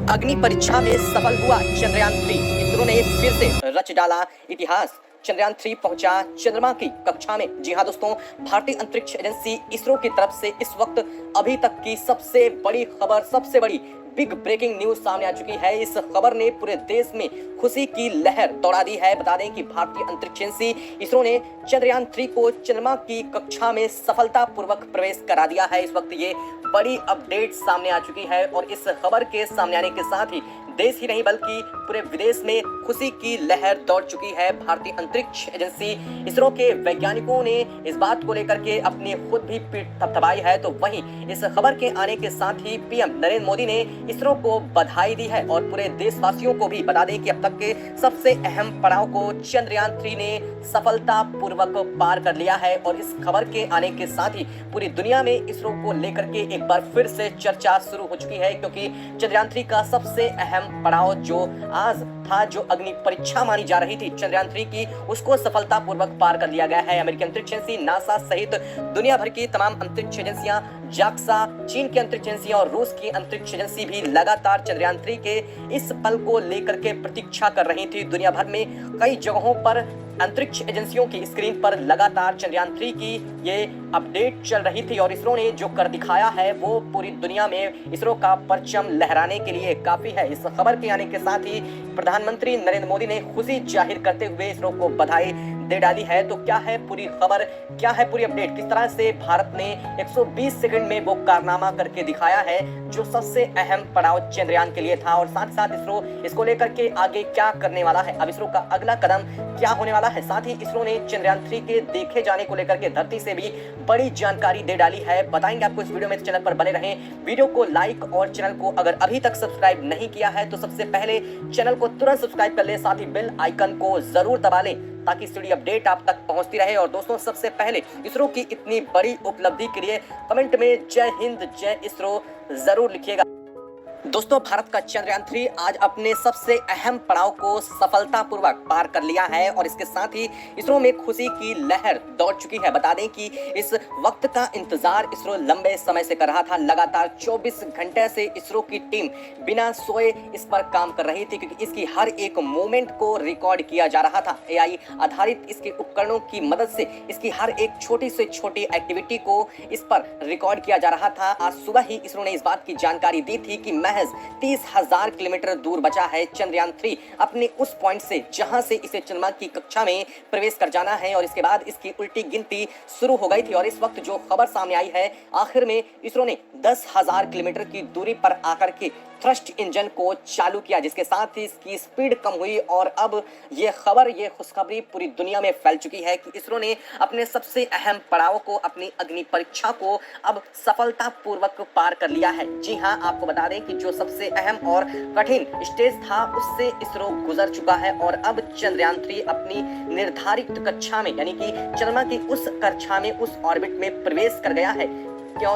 अग्नि परीक्षा में सफल हुआ चंद्रयान-3। इसरो ने फिर से रच डाला इतिहास। चंद्रयान-3 पहुंचा चंद्रमा की कक्षा में। जी हां दोस्तों, भारतीय अंतरिक्ष एजेंसी इसरो की तरफ से इस वक्त अभी तक की सबसे बड़ी खबर, सबसे बड़ी बिग ब्रेकिंग न्यूज सामने आ चुकी है। इस खबर ने पूरे देश में खुशी की लहर दौड़ा दी है। बता दें कि भारतीय अंतरिक्ष एजेंसी इसरो ने चंद्रयान-3 को चंद्रमा की कक्षा में सफलतापूर्वक प्रवेश करा दिया है। इस वक्त ये बड़ी अपडेट सामने आ चुकी है और इस खबर के सामने आने के साथ ही देश ही नहीं बल्कि पूरे विदेश में खुशी की लहर दौड़ चुकी है। भारतीय अंतरिक्ष एजेंसी इसरो के वैज्ञानिकों ने इस बात को लेकर के अपनी खुद भी पीठ थपथपाई है। तो वहीं इस खबर के आने के साथ ही पीएम नरेंद्र मोदी ने इसरो को बधाई दी है और पूरे देशवासियों को भी बता दें कि अब तक के सबसे अहम पड़ाव को चंद्रयान-3 ने सफलतापूर्वक पार कर लिया है। और इस खबर के आने के साथ ही पूरी दुनिया में इसरो को लेकर के एक बार फिर से चर्चा शुरू हो चुकी है, क्योंकि चंद्रयान-3 का सबसे अहम पड़ाव जो आज था, जो अग्नि परीक्षा मानी जा रही थी चंद्रयान-3 की, उसको सफलतापूर्वक पार कर लिया गया है। अमेरिकी अंतरिक्ष एजेंसी नासा सहित दुनिया भर की तमाम अंतरिक्ष एजेंसियां, जाक्सा, चीन की अंतरिक्ष एजेंसी और रूस की अंतरिक्ष एजेंसी भी लगातार चंद्रयान-3 के इस पल को लेकर के प्रतीक्षा कर रही थी। दुनिया भर में कई जगहों पर अंतरिक्ष एजेंसियों की स्क्रीन पर लगातार चंद्रयान-3 की ये अपडेट चल रही थी और इसरो ने जो कर दिखाया है वो पूरी दुनिया में इसरो का परचम लहराने के लिए काफी है। इस खबर के आने के साथ ही प्रधानमंत्री नरेंद्र मोदी ने खुशी जाहिर करते हुए इसरो को बधाई दे डाली है। तो क्या है पूरी खबर, क्या है पूरी अपडेट, किस तरह से भारत ने 120 सेकंड में वो कारनामा करके दिखाया है जो सबसे अहम पड़ाव चंद्रयान के लिए था, और साथ साथ इसरो इसको लेकर के आगे क्या करने वाला है, अब इसरो का अगला कदम क्या होने वाला है। साथ ही इसरो ने चंद्रयान-3 के देखे जाने को लेकर के धरती से भी बड़ी जानकारी दे डाली है। बताएंगे आपको इस वीडियो में, चैनल पर बने रहें। वीडियो को लाइक और चैनल को अगर अभी तक सब्सक्राइब नहीं किया है तो सबसे पहले चैनल को तुरंत सब्सक्राइब कर ले, साथ ही बेल आइकन को जरूर दबा लें ताकि इसकी अपडेट आप तक पहुंचती रहे। और दोस्तों, सबसे पहले इसरो की इतनी बड़ी उपलब्धि के लिए कमेंट में जय हिंद जय इसरो जरूर लिखिएगा। दोस्तों, भारत का चंद्रयान-3 आज अपने सबसे अहम पड़ाव को सफलतापूर्वक पार कर लिया है और इसके साथ ही इसरो में खुशी की लहर दौड़ चुकी है। बता दें कि इस वक्त का इंतजार इसरो लंबे समय से कर रहा था। लगातार 24 घंटे से इसरो की टीम बिना सोए इस पर काम कर रही थी, क्योंकि इसकी हर एक मूवमेंट को रिकॉर्ड किया जा रहा था। एआई आधारित इसके उपकरणों की मदद से इसकी हर एक छोटी से छोटी एक्टिविटी को इस पर रिकॉर्ड किया जा रहा था। आज सुबह ही इसरो ने इस बात की जानकारी दी थी कि महज 30,000 किलोमीटर दूर बचा है चंद्रयान-3 अपने उस पॉइंट से जहां से इसे चंद्रमा की कक्षा में प्रवेश कर जाना है, और इसके बाद इसकी उल्टी गिनती शुरू हो गई थी। और इस वक्त जो खबर सामने आई है, आखिर में इसरो ने 10,000 किलोमीटर की दूरी पर आकर के थ्रस्ट इंजन को चालू किया, जिसके साथ ही इसकी स्पीड कम हुई और अब ये खबर, ये खुशखबरी पूरी दुनिया में फैल चुकी है कि इसरो ने अपने सबसे अहम पड़ाव को, अपनी अग्नि परीक्षा को अब सफलतापूर्वक पार कर लिया है। जी हां, आपको बता दें कि जो सबसे अहम और कठिन स्टेज था उससे इसरो गुजर चुका है और अब चंद्रयान-3 अपनी निर्धारित कक्षा में, यानी कि चंद्रमा की उस कक्षा में, उस ऑर्बिट में प्रवेश कर गया है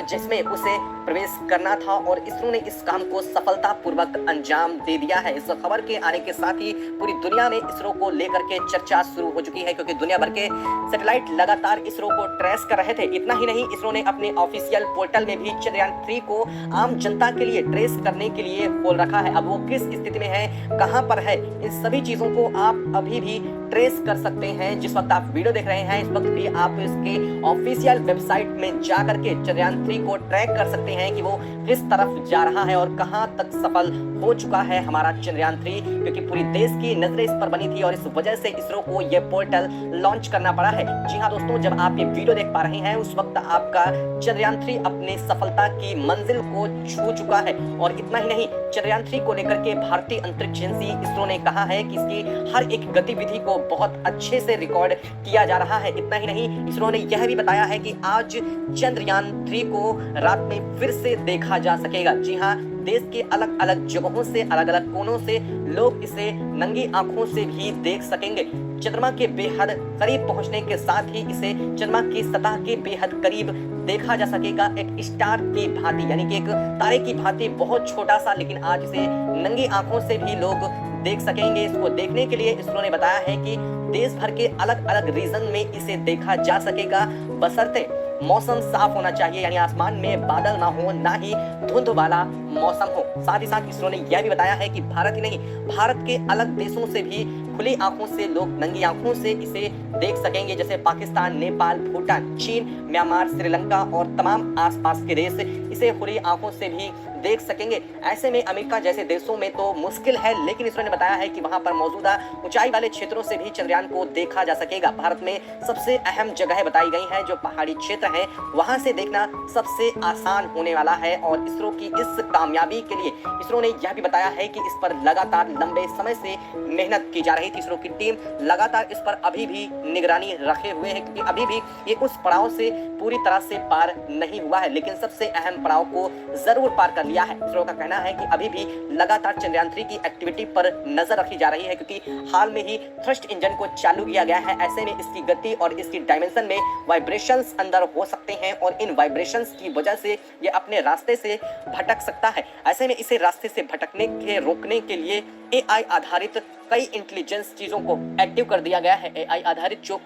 जिसमें उसे प्रवेश करना था, और इसरो ने इस काम को सफलतापूर्वक अंजाम दे दिया है। इस खबर के आने के साथ ही पूरी दुनिया में इसरो को लेकर के चर्चा शुरू हो चुकी है, क्योंकि दुनिया भर के सैटेलाइट लगातार इसरो को ट्रेस कर रहे थे। इतना ही नहीं, इसरो ने अपने ऑफिशियल पोर्टल में भी चंद्रयान-3 को आम जनता के लिए ट्रेस करने के लिए खोल रखा है। अब वो किस स्थिति में है, कहां पर है, इन सभी चीजों को आप अभी भी ट्रेस कर सकते हैं। जिस वक्त आप वीडियो देख रहे हैं, इस वक्त भी आप इसके ऑफिशियल वेबसाइट में जा करके चंद्रयान-3 को ट्रैक कर सकते हैं कि वो किस तरफ जा रहा है और कहां तक सफल हो चुका है हमारा चंद्रयान-3, क्योंकि पूरी देश की नजरें इस पर बनी थी और इस वजह से इसरो को यह पोर्टल लॉन्च करना पड़ा है। जी हां दोस्तों, जब आप ये वीडियो देख पा रहे हैं उस वक्त आपका चंद्रयान-3 अपने सफलता की मंजिल को छू चुका है। और इतना ही नहीं, चंद्रयान-3 को लेकर के भारतीय अंतरिक्ष एजेंसी इसरो ने कहा है कि इसकी हर एक गतिविधि को बहुत अच्छे से रिकॉर्ड किया जा रहा है। इतना ही नहीं, इसरो ने यह भी बताया है कि आज चंद्रयान-3 को रात में फिर से देखा जा सकेगा। जी हां, देश के अलग अलग जगहों से, अलग अलग कोनों से लोग इसे नंगी आंखों से भी देख सकेंगे। चंद्रमा के बेहद करीब पहुंचने के साथ ही इसे चंद्रमा की सतह के बेहद करीब देखा जा सकेगा, एक स्टार की भांति, यानी कि एक तारे की भांति, बहुत छोटा सा, लेकिन आज इसे नंगी आंखों से भी लोग देख सकेंगे। इसको देखने के लिए इसरो ने बताया है कि देश भर के अलग अलग रीजन में इसे देखा जा सकेगा, बशर्ते मौसम साफ होना चाहिए, यानी आसमान में बादल ना हो, ना ही धुंध वाला मौसम हो। साथ ही साथ इसरो ने यह भी बताया है कि भारत ही नहीं, भारत के अलग देशों से भी खुली आंखों से लोग नंगी आंखों से इसे देख सकेंगे, जैसे पाकिस्तान, नेपाल, भूटान, चीन, म्यांमार, श्रीलंका और तमाम आसपास के देश इसे खुली आंखों से भी देख सकेंगे। ऐसे में अमेरिका जैसे देशों में तो मुश्किल है, लेकिन इसरो ने बताया है कि वहां पर मौजूदा ऊंचाई वाले क्षेत्रों से भी चंद्रयान को देखा जा सकेगा। भारत में सबसे अहम जगह बताई गई हैं, जो पहाड़ी क्षेत्र हैं, वहां से देखना सबसे आसान होने वाला है। और इसरो की इस कामयाबी के लिए इसरो ने यह भी बताया है कि इस पर लगातार लंबे समय से मेहनत की जा रही थी। इसरो की टीम लगातार इस पर अभी भी निगरानी रखे हुए है, क्योंकि अभी भी ये उस पड़ाव से पूरी तरह से पार नहीं हुआ है, लेकिन सबसे अहम पड़ाव को जरूर पार कर लिया है। इसरो का कहना है कि अभी भी लगातार चंद्रयान 3 की एक्टिविटी पर नजर रखी जा रही है, क्योंकि हाल में ही थ्रस्ट इंजन को चालू किया गया है। ऐसे में इसकी गति और इसकी डायमेंशन में वाइब्रेशंस अंदर हो सकते हैं और इन वाइब्रेशंस की वजह से ये अपने रास्ते से भटक सकता है। ऐसे में इसे रास्ते से भटकने के रोकने के लिए AI आधारित कई इंटेलिजेंस चीजों को एक्टिव कर दिया गया है। AI आधारित जो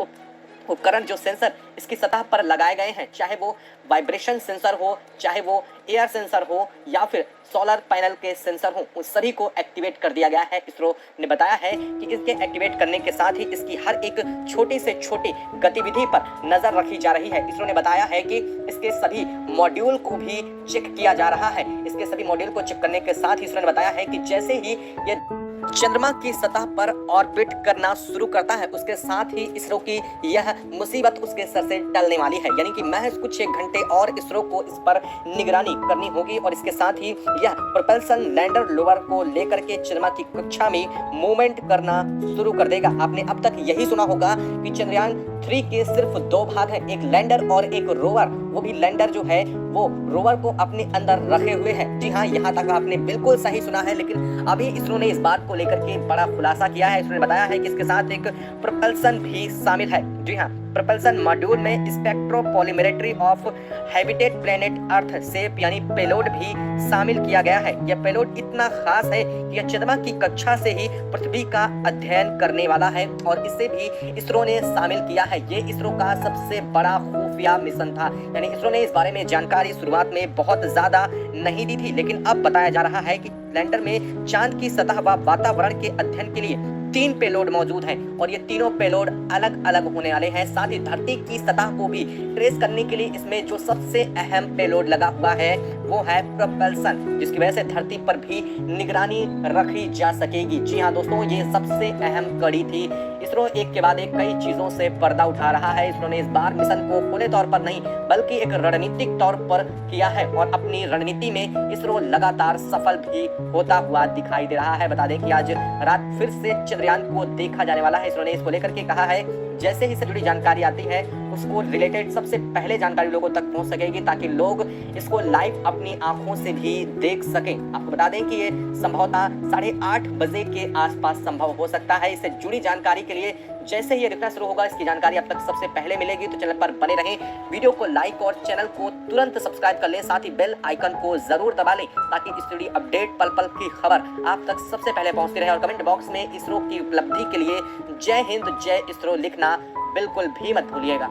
उपकरण, जो सेंसर इसकी सतह पर लगाए गए हैं, चाहे वो वाइब्रेशन सेंसर हो, चाहे वो एयर सेंसर हो या फिर सोलर पैनल के सेंसर हो, उन सभी को एक्टिवेट कर दिया गया है। इसरो ने बताया है कि इसके एक्टिवेट करने के साथ ही इसकी हर एक छोटी से छोटी गतिविधि पर नजर रखी जा रही है। इसरो ने बताया है कि इसके सभी मॉड्यूल को भी चेक किया जा रहा है। इसके सभी मॉड्यूल को चेक करने के साथ ही इसरो ने बताया है कि जैसे ही ये चंद्रमा की सतह पर ऑर्बिट करना शुरू करता है, उसके साथ ही इसरो की यह मुसीबत उसके सर से टलने वाली है, यानी कि महज कुछ 1 घंटे और इसरो को इस पर निगरानी करनी होगी और इसके साथ ही यह प्रोपल्सन लैंडर रोवर को लेकर के चंद्रमा की कक्षा में मूवमेंट करना शुरू कर देगा। आपने अब तक यही सुना होगा कि चंद्रयान 3 के सिर्फ 2 भाग हैं, एक लैंडर और एक रोवर। वो भी लैंडर जो है वो रोवर को अपने अंदर रखे हुए है। जी हाँ, यहाँ तक आपने बिल्कुल सही सुना है, लेकिन अभी इसरो ने इस बात को लेकर के बड़ा खुलासा किया है। इसरो ने बताया है कि इसके साथ एक प्रोपल्सन भी शामिल है। जी हाँ, प्रोपल्सन मॉड्यूल में spectropolarimetry of habitat planet earth SHAPE यानी पेलोड भी शामिल किया गया है। यह पेलोड इतना खास है कि यह चंद्रमा की कक्षा से ही पृथ्वी का अध्ययन करने वाला है और इसे भी इसरो ने शामिल किया है। ये इसरो का सबसे बड़ा खुफिया मिशन था, यानी इसरो ने इस बारे में जानकारी शुरुआत में बहुत ज्यादा नहीं दी थी, लेकिन अब बताया जा रहा है कि लैंडर में चांद की सतह व वातावरण के अध्ययन के लिए 3 पेलोड मौजूद हैं और ये तीनों पेलोड अलग अलग होने वाले हैं। साथ ही धरती की सतह को भी ट्रेस करने के लिए इसमें जो सबसे अहम पेलोड लगा हुआ है वो है प्रोपल्सन, जिसकी वजह से धरती पर भी निगरानी रखी जा सकेगी। जी हाँ दोस्तों, ये सबसे अहम कड़ी थी। इसरो एक के बाद एक कई चीजों से पर्दा उठा रहा है। इसरो ने इस बार मिशन को खुले तौर पर नहीं बल्कि एक रणनीतिक तौर पर किया है और अपनी रणनीति में इसरो लगातार सफल भी होता हुआ दिखाई दे रहा है। बता दें कि आज रात फिर से चंद्रयान को देखा जाने वाला है। इसरो ने इसको लेकर के कहा है जैसे ही इससे जुड़ी जानकारी आती है उसको रिलेटेड सबसे पहले जानकारी लोगों तक पहुंच सकेगी, ताकि लोग इसको लाइव अपनी आंखों से भी देख सकें। आपको बता दें कि ये संभवतः 8:30 बजे के आसपास संभव हो सकता है। इससे जुड़ी जानकारी के लिए जैसे ही ये दिखना शुरू होगा, इसकी जानकारी आप तक सबसे पहले मिलेगी। तो चैनल पर बने रहें, वीडियो को लाइक और चैनल को तुरंत सब्सक्राइब कर लें, साथ ही बेल आइकन को जरूर दबा लें ताकि इस जुड़ी अपडेट पल पल की खबर आप तक सबसे पहले पहुंचती रहे। और कमेंट बॉक्स में इसरो की उपलब्धि के लिए जय हिंद जय इसरो लिखना बिल्कुल भी मत भूलिएगा।